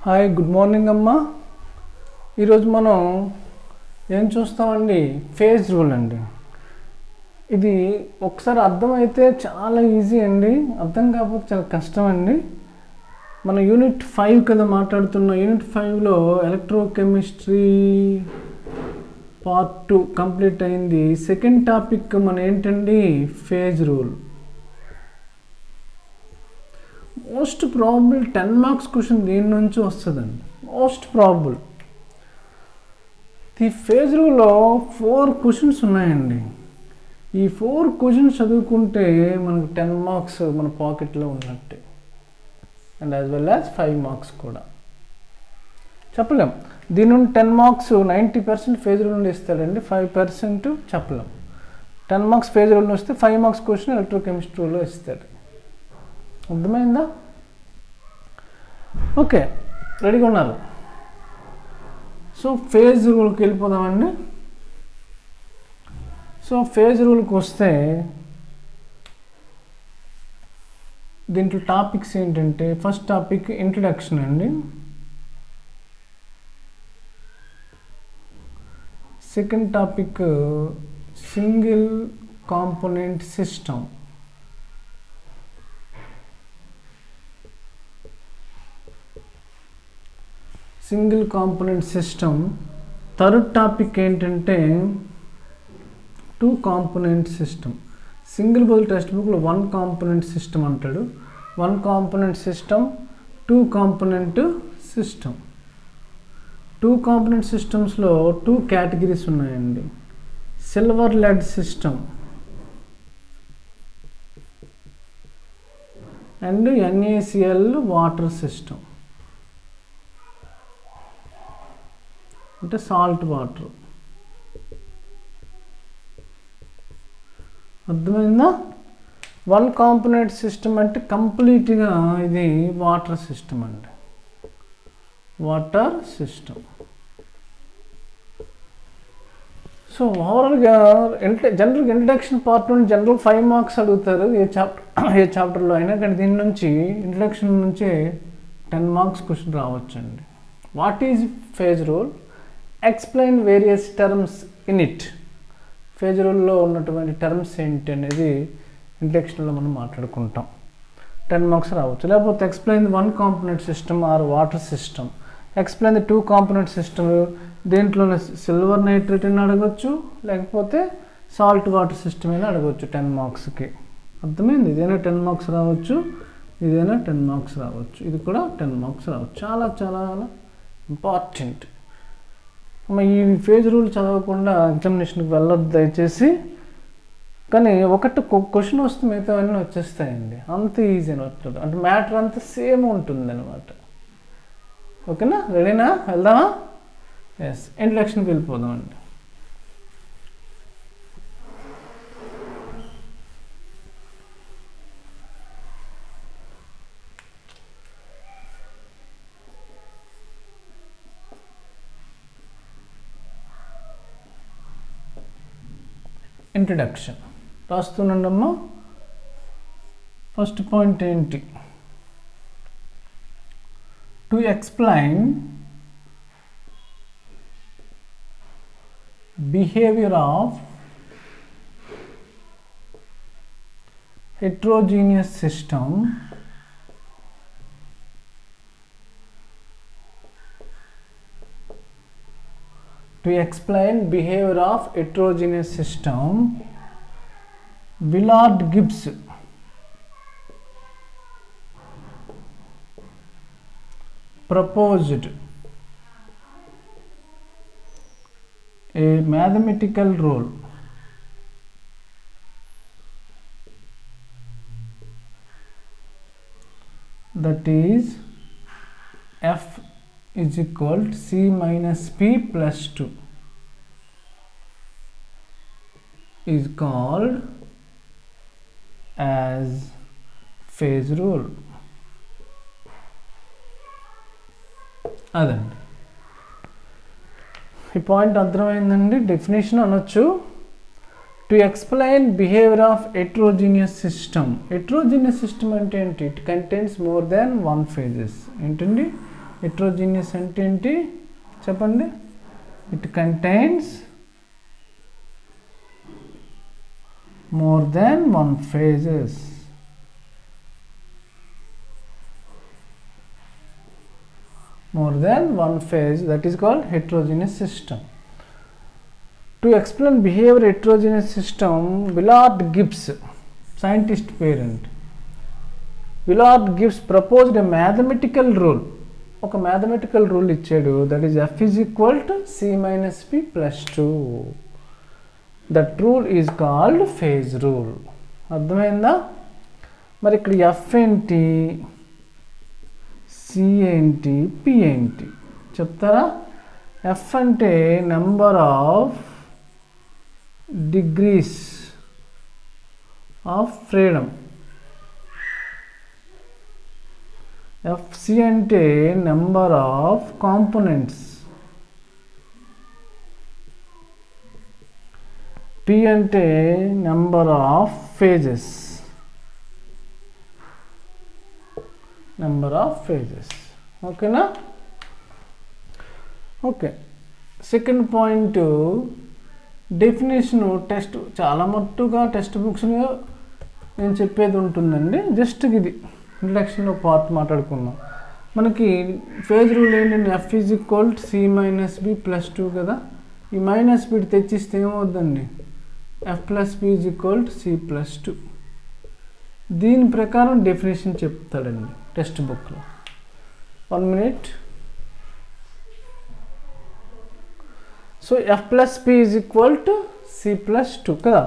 Hi, good morning అమ్మా. ఈరోజు మనం ఏం చూస్తామండి? ఫేజ్ రూల్ అండి. ఇది ఒకసారి అర్థమైతే చాలా ఈజీ అండి, అర్థం కాకపోతే చాలా కష్టం అండి. మన యూనిట్ 5 కదా మాట్లాడుతున్నాం. యూనిట్ 5లో ఎలక్ట్రోకెమిస్ట్రీ పార్ట్ 2 కంప్లీట్ అయింది. సెకండ్ టాపిక్ మన ఏంటండి? Phase rule. Most probable 10 marks question దీని నుంచి వస్తుందండి. Most probable. ఈ ఫేజ్ రూల్లో 4 క్వశ్చన్స్ ఉన్నాయండి. ఈ 4 క్వశ్చన్స్ చదువుకుంటే మనకు 10 మార్క్స్ మన పాకెట్లో ఉన్నట్టే, and as well as 5 marks కూడా. చెప్పలేం దీని నుండి 10 మార్క్స్ 90% ఫేజ్ రూల్ నుండి ఇస్తాడండి, 5% చెప్పలేం. 10 మార్క్స్ ఫేజ్ రూల్ వస్తే 5 మార్క్స్ క్వశ్చన్ ఎలక్ట్రోకెమిస్ట్రీలో ఇస్తాడు. అర్థమైందా? ఓకే, రెడీగా ఉన్నారు? సో ఫేజ్ రూల్కి వెళ్ళిపోదామండి. సో ఫేజ్ రూల్కి వస్తే దీంట్లో టాపిక్స్ ఏంటంటే, ఫస్ట్ టాపిక్ ఇంట్రడక్షన్ అండి. Second topic single component system. Single component system. Third topic ఏంటంటే 2 కాంపోనెంట్ సిస్టమ్. సింగిల్ బదులు టెక్స్ట్ బుక్లో 1 కాంపోనెంట్ సిస్టమ్ అంటాడు. 1 component system, 2 component system. 2 component సిస్టమ్స్లో 2 కేటగిరీస్ ఉన్నాయండి. Silver lead system and NaCl water system, అంటే salt water. అర్థమైందా? 1 component system అంటే కంప్లీట్గా ఇది వాటర్ సిస్టమ్ అండి, వాటర్ సిస్టమ్. సో ఓవరాల్గా జనరల్గా ఇంట్రడక్షన్ పార్ట్ నుండి జనరల్ 5 మార్క్స్ అడుగుతారు ఏ చాప్టర్లో అయినా, కానీ దీని నుంచి ఇంట్రడక్షన్ నుంచే 10 మార్క్స్ క్వశ్చన్ రావచ్చండి. What is phase rule? Explain various terms in it. Phase రూల్లో ఉన్నటువంటి టర్మ్స్ ఏంటి అనేది ఇంట్రడక్షన్లో మనం మాట్లాడుకుంటాం. 10 మార్క్స్ రావచ్చు. లేకపోతే explain the 1 component system or water system. Explain the 2 component system. దీంట్లో సిల్వర్ నైట్రేట్ అని అడగచ్చు, లేకపోతే సాల్ట్ వాటర్ సిస్టమ్ అయినా అడగచ్చు 10 మార్క్స్కి. అర్థమైంది? ఇదైనా 10 మార్క్స్ రావచ్చు, ఇదైనా 10 మార్క్స్ రావచ్చు, ఇది కూడా 10 మార్క్స్ రావచ్చు. చాలా చాలా ఇంపార్టెంట్. ఈ ఫేజ్ రూల్ చదవకుండా ఎగ్జామినేషన్కి వెళ్ళొద్దు దయచేసి. కానీ ఒకటి క్వశ్చన్ వస్తే మిగతా అన్నీ వచ్చేస్తాయండి, అంత ఈజీ అని వస్తుంది. అంటే మ్యాటర్ అంతా సేమ్ ఉంటుంది అనమాట. ఓకేనా? రెడీనా? వెళ్దామా? ఎస్, ఇంట్రడక్షన్కి వెళ్ళిపోదామండి. ఇంట్రడక్షన్ రాస్తున్నాండమ్మా. ఫస్ట్ పాయింట్ ఏంటి? To explain behaviour of heterogeneous system to explain behavior of heterogeneous system, Willard Gibbs proposed a mathematical rule that is F is equal to C minus P plus 2 is called as phase rule. అదండి ఈ point అర్థమైందండి. Definition అనొచ్చు. To explain behaviour of heterogeneous system. Heterogeneous system అంటే ఏంటి? It contains more than 1 phases. ఏంటండి? Heterogeneous అంటే ఏంటి చెప్పండి? It contains more than one phases. More than one phase, that is called heterogeneous system. To explain behavior heterogeneous system, Willard Gibbs, scientist parent, Willard Gibbs proposed a mathematical rule. ఒక mathematical rule ఇచ్చాడు, that is f is equal to c minus p plus 2. That rule is called phase rule. అర్థమైందా? మరి ఇక్కడ F ఏంటి, C ఏంటి, P ఏంటి చెప్తారా? F అంటే number of degrees of freedom, F C అంటే నెంబర్ ఆఫ్ కాంపోనెంట్స్, పి అంటే number of phases, number of phases. ఓకేనా? Okay. Second point, definition. Text చాలా మట్టుగా టెక్స్ట్ బుక్స్లో నేను చెప్పేది ఉంటుందండి. జస్ట్ ఇది ఇంట్రడక్షన్లో పార్ట్ మాట్లాడుకున్నాం. మనకి ఫేజ్ రూల్ ఏంటంటే F is equal C minus B plus 2 కదా. ఈ మైనస్ బి తెచ్చిస్తే ఏమవుద్దండి, F plus B is equal to C plus 2. దీని ప్రకారం డెఫినేషన్ చెప్తాడండి టెక్స్ట్ బుక్లో. 1 minute. So F plus P is equal to C plus 2 కదా.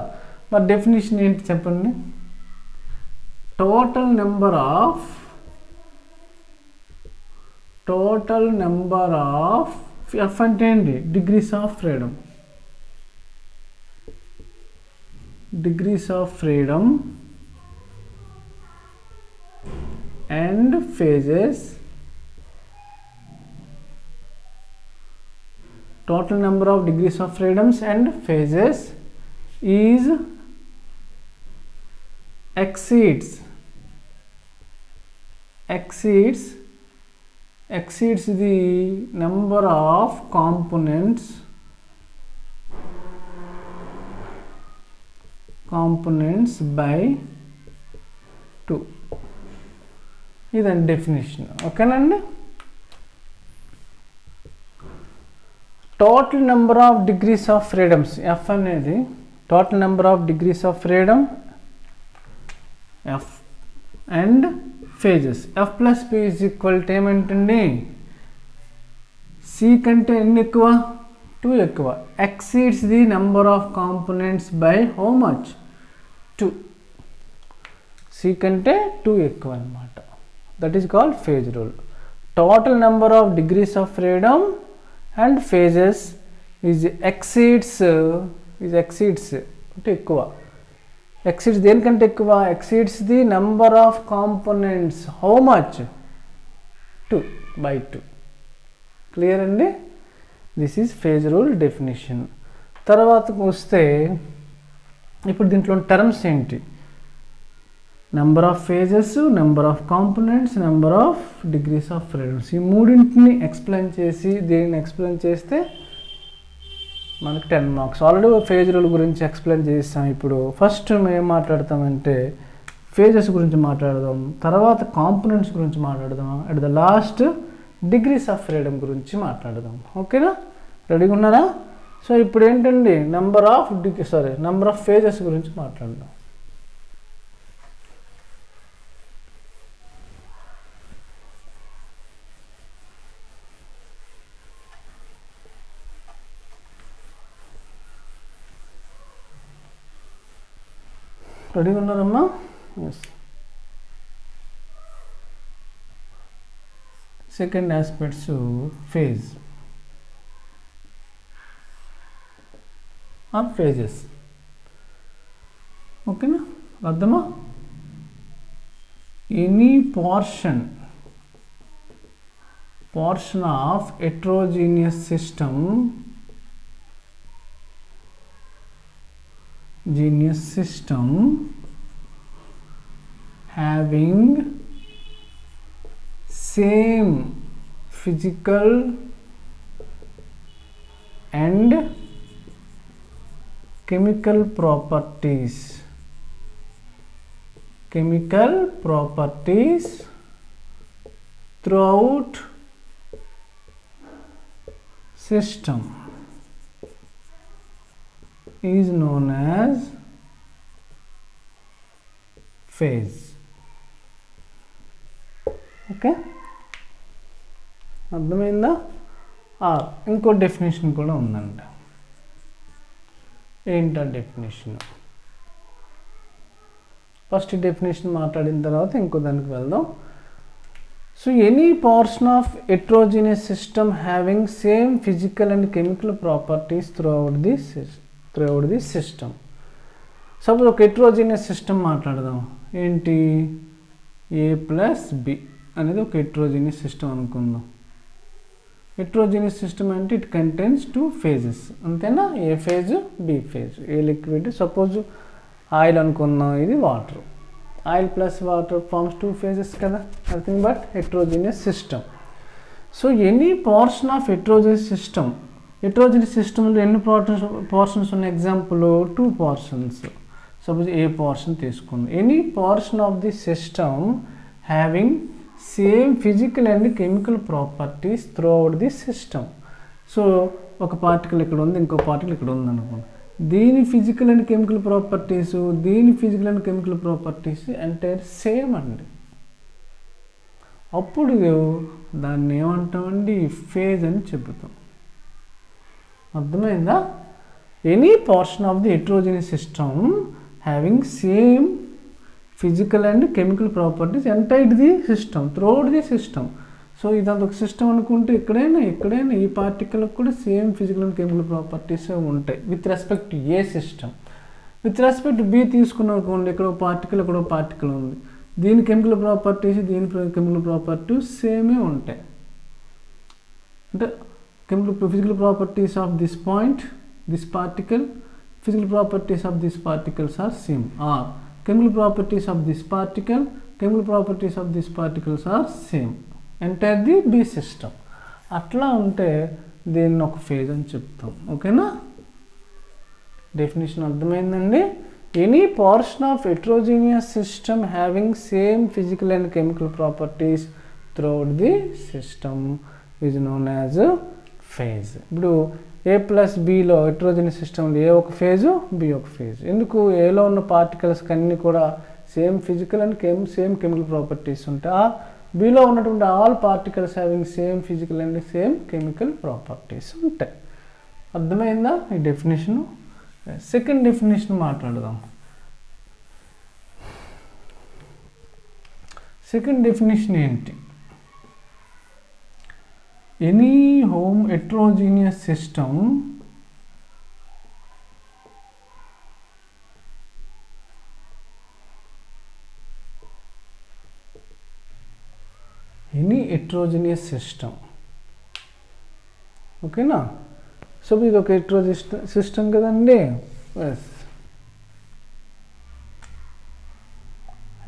మరి డెఫినేషన్ ఏంటి చెప్పండి? టోటల్ నెంబర్ ఆఫ్ ఎఫ్ అంటే ఏంటి, degrees of freedom, degrees of freedom and phases. Total number of degrees of freedoms and phases is exceeds the number of components by 2. ఇదండి definition. ఓకేనండి? Total number of degrees of freedoms, F అనేది total number of degrees of freedom, F and phases. F plus P is equal to ఏమంటండి, సి కంటే ఎన్ని ఎక్కువ, 2 ఎక్కువ. Exceeds the number of components by how much, 2. సి కంటే 2 ఎక్కువ అనమాట. That is called phase rule. Total number of degrees of freedom and phases is exceeds అంటే ఎక్కువ. ఎక్సీడ్స్ దేనికంటే ఎక్కువ, exceeds the number of components how much, 2/2. Clear అండి? This is phase rule definition. తర్వాతకు వస్తే ఇప్పుడు దీంట్లో టర్మ్స్ ఏంటి, number of phases, number of components, number of degrees of freedoms. ఈ మూడింటిని ఎక్స్ప్లెయిన్ చేస్తే మనకు 10 మార్క్స్. ఆల్రెడీ ఫేజ్ రూల్ గురించి ఎక్స్ప్లెయిన్ చేస్తాం. ఇప్పుడు ఫస్ట్ మేము ఏం మాట్లాడతామంటే ఫేజెస్ గురించి మాట్లాడదాం, తర్వాత కాంపోనెంట్స్ గురించి మాట్లాడదాం, at the last degrees of freedom గురించి మాట్లాడదాం. ఓకేనా? రెడీగా ఉన్నారా? సో ఇప్పుడు ఏంటండి, నెంబర్ ఆఫ్ ఫేజెస్ గురించి మాట్లాడదాం. రెడీగా ఉన్నారమ్మా? Yes. Second aspects phase of phases. ఓకేనా? అర్థమా? Any portion of heterogeneous system having same physical and chemical properties throughout system is known as phase. Okay, అర్థమైందా? ఇంకో డెఫినేషన్ కూడా ఉందంట. ఏంటా డెఫినేషన్? ఫస్ట్ డెఫినేషన్ మాట్లాడిన తర్వాత ఇంకో దానికి వెళ్దాం. So any portion of heterogeneous system having same physical and chemical properties throughout the system. Suppose ఒక హెట్రోజీనియస్ సిస్టమ్ మాట్లాడదాం. ఏంటి? A+B అనేది ఒక హెట్రోజీనియస్ సిస్టమ్ అనుకుందాం. హెట్రోజీనియస్ సిస్టమ్ అంటే ఇట్ కంటైన్స్ 2 phases, అంతేనా? A phase, B phase. A liquid, suppose oil అనుకుందాం, ఇది water. Oil plus water forms 2 phases కదా, nothing but heterogeneous system. So any portion of heterogeneous సిస్టంలో ఎన్ని పోర్షన్స్ ఉన్న example 2 portions. Suppose ఏ portion తీసుకుందాం. Any portion of the system having same physical and chemical properties throughout the system. So ఒక particle ఇక్కడ ఉంది, ఇంకో particle ఇక్కడ ఉంది అనుకోండి. దీని physical and chemical properties, entire same అండి. అప్పుడు దాన్ని ఏమంటామండి? ఫేజ్ అని చెబుతాం. అర్థమైందా? Any portion of the heterogeneous system having same physical and chemical properties entered the system, throughout the system. So ఇదంతా ఒక సిస్టమ్ అనుకుంటే ఎక్కడైనా ఈ పార్టికల్కి కూడా same physical and chemical properties ఉంటాయి with respect to A system. With respect to B తీసుకున్నాం అనుకోండి, ఇక్కడ ఒక పార్టికల్ ఉంది. దీని కెమికల్ ప్రాపర్టీస్, దీని కెమికల్ ప్రాపర్టీస్ సేమే ఉంటాయి. అంటే physical properties of this point, this particle, physical properties of these particles are same, or chemical properties of this particle, chemical properties of these particles are same entire the B system. అట్లా ఉంటే దీన్ని ఒక phase అని చెప్తాం. ఓకేనా? Definition అర్థమైందండి. Any portion of heterogeneous system having same physical and chemical properties throughout the system is known as phase. ఇప్పుడు A+Bలో heterogeneous సిస్టంలో ఏ ఒక ఫేజు, బి ఒక ఫేజ్. ఎందుకు? ఏలో ఉన్న పార్టికల్స్కి అన్నీ కూడా same physical and same chemical properties ఉంటాయి. బిలో ఉన్నటువంటి all particles having same physical and same chemical properties ఉంటాయి. అర్థమైందా ఈ డెఫినేషను? సెకండ్ డెఫినేషన్ మాట్లాడదాం. సెకండ్ డెఫినేషన్ ఏంటి? ఎనీ heterogeneous system ఓకేనా? సో ఇది ఒక హెట్రోజీనియస్ సిస్టమ్ కదండి. Yes,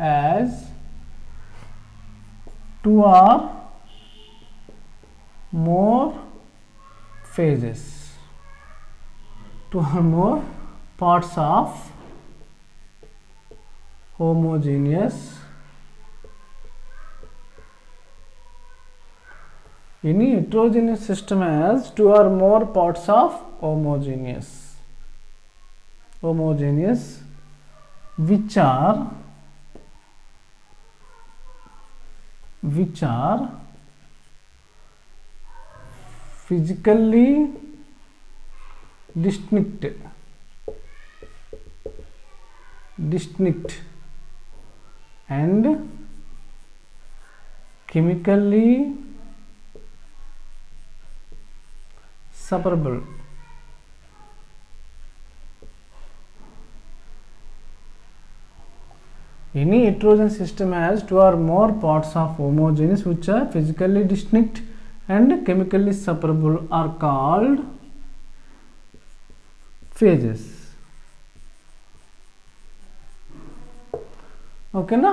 has 2 or more phases, 2 or more parts of homogeneous. Any heterogeneous system has 2 or more parts of homogeneous which are physically distinct and chemically separable. Any heterogeneous system has 2 or more parts of homogeneous which are physically distinct and chemically separable are called phases. ఓకేనా?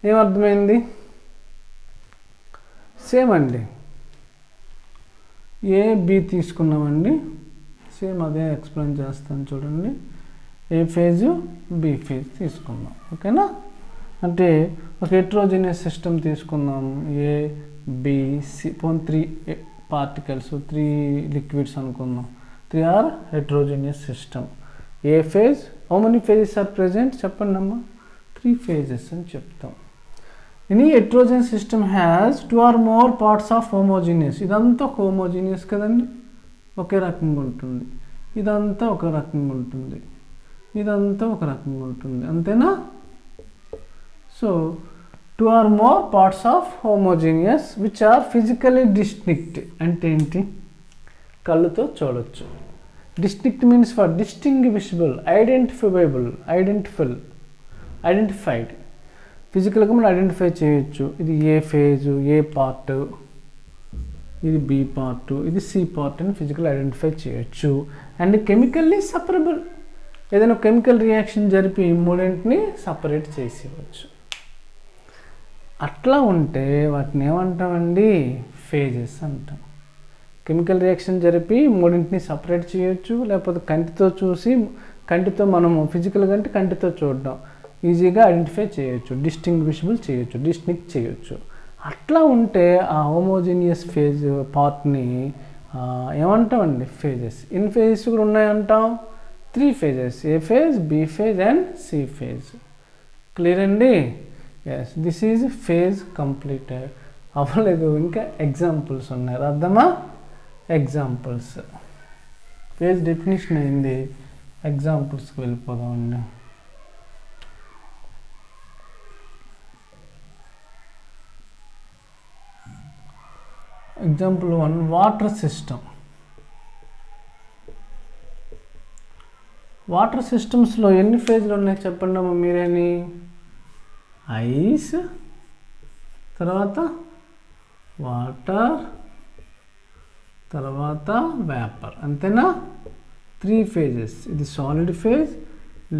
ఏమర్థమైంది? Same అండి. A B తీసుకున్నామండి, same అదే explain చేస్తాను చూడండి. ఏ phase B phase తీసుకుందాం, ఓకేనా. అంటే ఒక హెట్రోజీనియస్ సిస్టమ్ తీసుకుందాం, A B C, 3 particles 3 liquids అనుకుందాం. 3 are heterogeneous system. A phase, how many phases are present చెప్పండి అమ్మా, 3 phases అని చెప్తాం. Any heterogeneous system has 2 or more parts of homogeneous. ఇదంతా ఒక హోమోజీనియస్ కదండి, ఒకే రకంగా ఉంటుంది. ఇదంతా ఒక రకంగా ఉంటుంది, ఇదంతా ఒక రకంగా ఉంటుంది, అంతేనా. So 2 or more parts of homogeneous which are physically distinct. అంటే ఏంటి, కళ్ళుతో చూడొచ్చు. Distinct means for distinguishable, identified. ఫిజికల్గా మనం ఐడెంటిఫై చేయొచ్చు. ఇది ఏ ఫేజు, ఏ పార్ట్, ఇది బి పార్ట్, ఇది సి పార్ట్ అని ఫిజికల్ ఐడెంటిఫై చేయొచ్చు. అండ్ కెమికల్లీ సపరబుల్, ఏదైనా కెమికల్ రియాక్షన్ జరిపి మూడింటిని సపరేట్ చేసేయవచ్చు. అట్లా ఉంటే వాటిని ఏమంటామండి, ఫేజెస్ అంటాం. కెమికల్ రియాక్షన్ జరిపి మూడింటిని సపరేట్ చేయొచ్చు, లేకపోతే కంటితో చూసి, కంటితో మనము ఫిజికల్గా అంటే కంటితో చూడడం ఈజీగా ఐడెంటిఫై చేయొచ్చు, డిస్టింగ్విషబుల్ చేయొచ్చు, డిస్టింక్ట్ చేయొచ్చు. అట్లా ఉంటే ఆ హోమోజీనియస్ ఫేజ్ పార్ట్ని ఏమంటామండి, ఫేజెస్. ఇన్ ఫేజెస్ కూడా ఉన్నాయంటాం, 3 phases, A phase, B phase and C phase. Clear అండి. Yes, this is phase completed. అవ్వలేదు, ఇంకా ఎగ్జాంపుల్స్ ఉన్నాయి, అర్థమా. ఎగ్జాంపుల్స్, ఫేజ్ డెఫినేషన్ అయింది, ఎగ్జాంపుల్స్కి వెళ్ళిపోదామండి. Example 1, water system. వాటర్ సిస్టమ్స్లో ఎన్ని ఫేజ్లు ఉన్నాయి చెప్పండి అమ్మ మీరేని. ఐస్, తర్వాత వాటర్, తర్వాత వేపర్, అంతేనా. 3 phases. ఇది solid phase,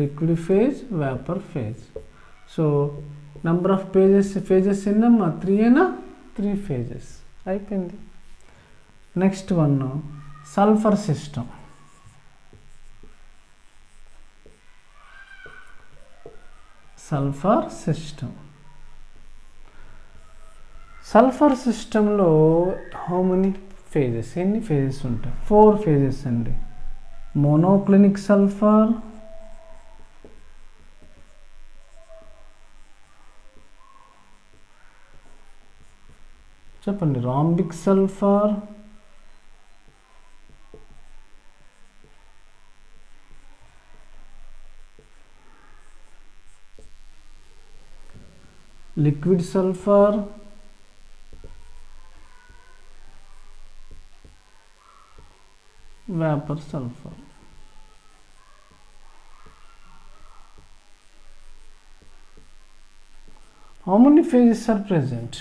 liquid phase, vapour phase. So number of phases ఎన్నమ్మా, 3 అయినా, 3 phases. అయిపోయింది. Next 1, sulphur system. సల్ఫర్ సిస్టంలో హౌ మెనీ ఫేజెస్, ఎన్ని ఫేజెస్ ఉంటాయి, 4 phases అండి. మోనోక్లినిక్ సల్ఫర్, చెప్పండి, rhombic sulphur, liquid sulphur, vapour sulphur. How many phases are present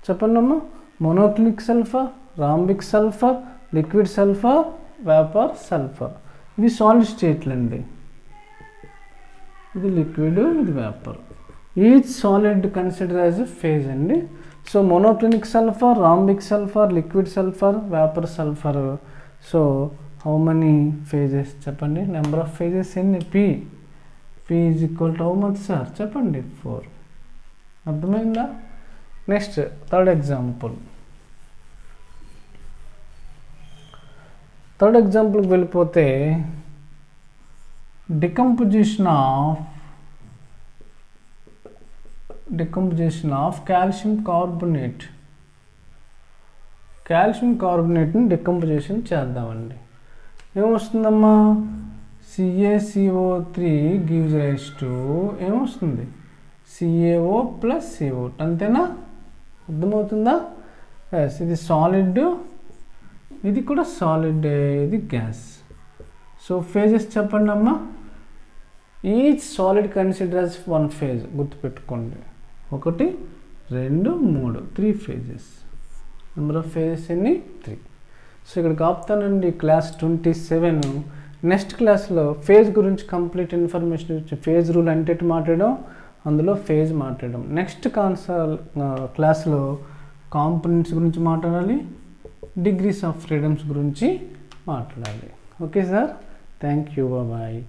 చెప్పండి అమ్మా. Monoclinic sulphur, rhombic sulphur, liquid sulphur, vapour sulphur. ఇవి solid స్టేట్లు అండి, ఇది లిక్విడ్, ఇది vapour. Each solid consider as a phase అండి. So monoclinic sulphur, rhombic sulphur, liquid sulphur, vapour sulphur. So how many phases చెప్పండి, number of phases ఎన్ని, P is equal to how much sir చెప్పండి, 4. అర్థమైందా. Next third ఎగ్జాంపుల్కి వెళ్ళిపోతే decomposition of calcium కార్బోనేట్ని decomposition చేద్దామండి. ఏమొస్తుందమ్మా, CaCO3 గివ్స్ రైస్ టు ఏమొస్తుంది, CaO + CO2, అంతేనా. అర్థమవుతుందా. ఎస్, ఇది సాలిడ్, ఇది కూడా సాలిడ్, ఇది గ్యాస్. సో ఫేజెస్ చెప్పండి అమ్మా. Each solid consider as 1 phase, గుర్తుపెట్టుకోండి. 1, 2, 3, 3 phases. నెంబర్ ఆఫ్ phases ఎన్ని, 3. సో ఇక్కడికి ఆపుతానండి. క్లాస్ 27. నెక్స్ట్ క్లాస్లో ఫేజ్ గురించి కంప్లీట్ ఇన్ఫర్మేషన్ ఇచ్చి, ఫేజ్ రూల్ అంటే మాట్లాడడం, అందులో ఫేజ్ మాట్లాడడం. నెక్స్ట్ క్లాస్లో కాంపోనెంట్స్ గురించి మాట్లాడాలి, డిగ్రీస్ ఆఫ్ ఫ్రీడమ్స్ గురించి మాట్లాడాలి. Okay sir, thank you, bye.